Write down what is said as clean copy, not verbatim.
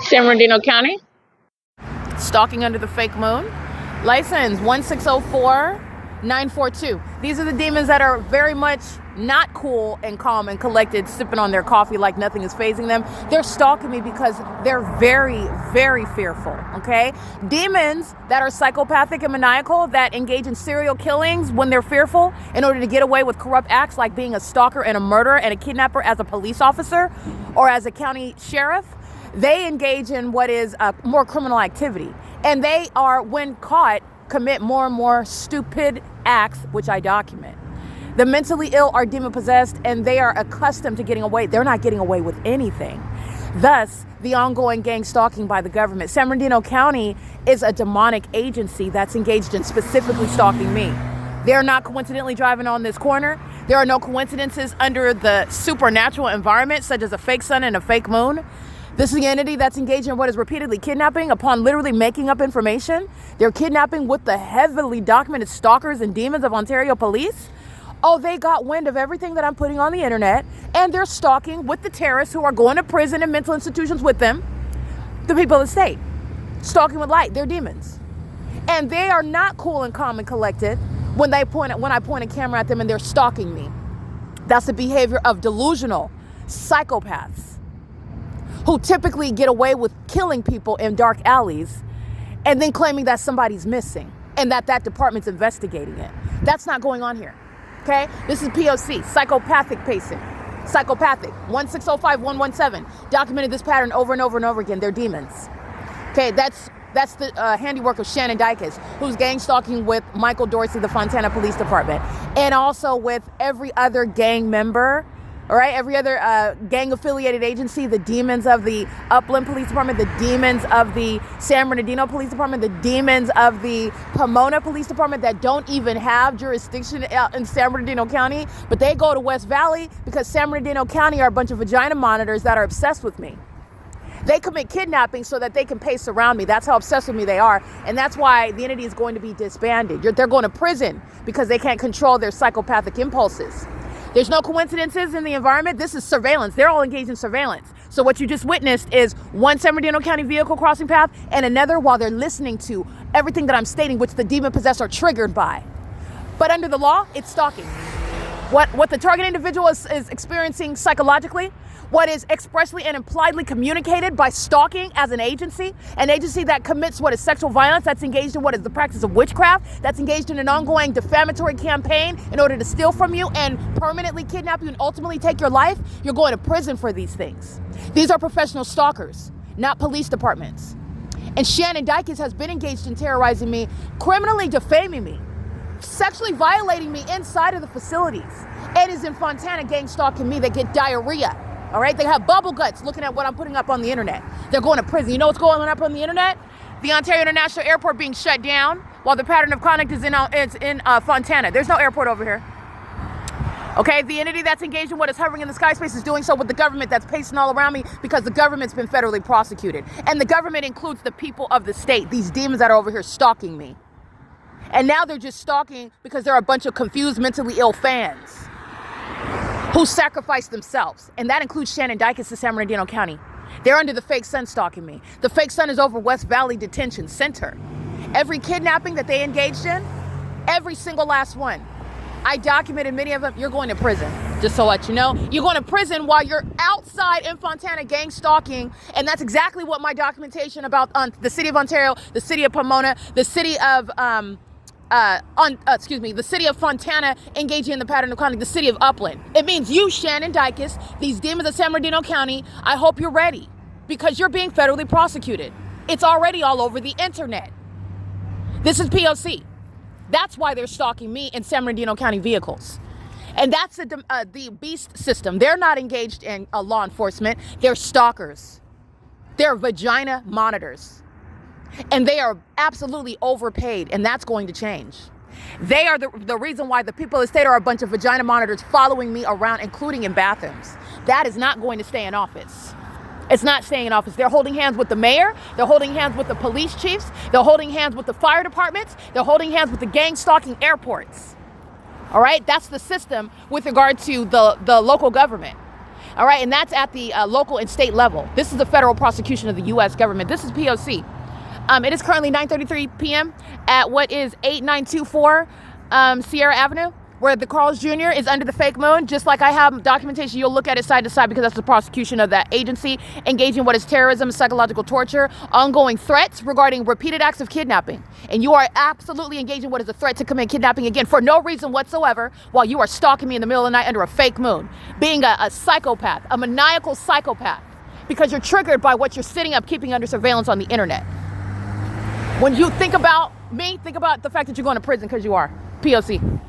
San Bernardino County. Stalking under the fake moon. License 1604942. These are the demons that are very much not cool and calm and collected, sipping on their coffee like nothing is fazing them. They're stalking me because they're very, very fearful, okay? Demons that are psychopathic and maniacal, that engage in serial killings when they're fearful in order to get away with corrupt acts like being a stalker and a murderer and a kidnapper as a police officer or as a county sheriff, they engage in what is more criminal activity. And they are, when caught, commit more and more stupid acts, which I document. The mentally ill are demon-possessed, and they are accustomed to getting away. They're not getting away with anything. Thus, the ongoing gang stalking by the government. San Bernardino County is a demonic agency that's engaged in specifically stalking me. They're not coincidentally driving on this corner. There are no coincidences under the supernatural environment, such as a fake sun and a fake moon. This is the entity that's engaged in what is repeatedly kidnapping upon literally making up information. They're kidnapping with the heavily documented stalkers and demons of Ontario police. Oh, they got wind of everything that I'm putting on the internet, and they're stalking with the terrorists who are going to prison and mental institutions with them, the people of the state. Stalking with light, they're demons. And they are not cool and calm and collected when I point a camera at them and they're stalking me. That's the behavior of delusional psychopaths who typically get away with killing people in dark alleys and then claiming that somebody's missing and that department's investigating it. That's not going on here. Okay, this is P.O.C, psychopathic patient. Psychopathic, 1605117. Documented this pattern over and over and over again. They're demons. Okay, that's the handiwork of Shannon DICUS'S, who's gang stalking with Michael Dorsey, the Fontana Police Department, and also with every other gang member. All right, every other gang-affiliated agency, the demons of the Upland Police Department, the demons of the San Bernardino Police Department, the demons of the Pomona Police Department that don't even have jurisdiction in San Bernardino County, but they go to West Valley because San Bernardino County are a bunch of vagina monitors that are obsessed with me. They commit kidnapping so that they can pace around me. That's how obsessed with me they are, and that's why the entity is going to be disbanded. They're going to prison because they can't control their psychopathic impulses. There's no coincidences in the environment. This is surveillance. They're all engaged in surveillance. So what you just witnessed is one San Bernardino County vehicle crossing path and another while they're listening to everything that I'm stating, which the demon-possessed are triggered by. But under the law, it's stalking. What the target individual is experiencing psychologically, what is expressly and impliedly communicated by stalking as an agency that commits what is sexual violence, that's engaged in what is the practice of witchcraft, that's engaged in an ongoing defamatory campaign in order to steal from you and permanently kidnap you and ultimately take your life, you're going to prison for these things. These are professional stalkers, not police departments. And Shannon DICUS'S has been engaged in terrorizing me, criminally defaming me, sexually violating me inside of the facilities. Ed is in Fontana gang stalking me. They get diarrhea. All right, they have bubble guts looking at what I'm putting up on the internet. They're going to prison. You know what's going on up on the internet? The Ontario International Airport being shut down while the pattern of conduct is in Fontana. There's no airport over here. Okay, the entity that's engaged in what is hovering in the sky space is doing so with the government that's pacing all around me because the government's been federally prosecuted. And the government includes the people of the state, these demons that are over here stalking me. And now they're just stalking because they're a bunch of confused, mentally ill fans who sacrificed themselves. And that includes Shannon DICUS'S to San Bernardino County. They're under the fake sun stalking me. The fake sun is over West Valley Detention Center. Every kidnapping that they engaged in, every single last one, I documented many of them. You're going to prison, just to let you know. You're going to prison while you're outside in Fontana gang stalking. And that's exactly what my documentation about the city of Ontario, the city of Pomona, the city of the city of Fontana engaging in the pattern of conduct, the city of Upland. It means you, Shannon DICUS'S, these demons of San Bernardino County, I hope you're ready because you're being federally prosecuted. It's already all over the internet. This is P.O.C. That's why they're stalking me in San Bernardino County vehicles. And that's the beast system. They're not engaged in law enforcement. They're stalkers. They're vagina monitors. And they are absolutely overpaid, and that's going to change. They are the reason why the people of the state are a bunch of vagina monitors following me around, including in bathrooms. That is not going to stay in office. It's not staying in office. They're holding hands with the mayor. They're holding hands with the police chiefs. They're holding hands with the fire departments. They're holding hands with the gang stalking airports. All right? That's the system with regard to the local government. All right, and that's at the local and state level. This is the federal prosecution of the U.S. government. This is P.O.C. It is currently 9:33 p.m. at what is 8924 Sierra Avenue, where the Carl's Jr. is under the fake moon. Just like I have documentation, you'll look at it side to side because that's the prosecution of that agency, engaging what is terrorism, psychological torture, ongoing threats regarding repeated acts of kidnapping. And you are absolutely engaging what is a threat to commit kidnapping again for no reason whatsoever while you are stalking me in the middle of the night under a fake moon. Being a psychopath, a maniacal psychopath, because you're triggered by what you're sitting up keeping under surveillance on the internet. When you think about me, think about the fact that you're going to prison because you are. POC.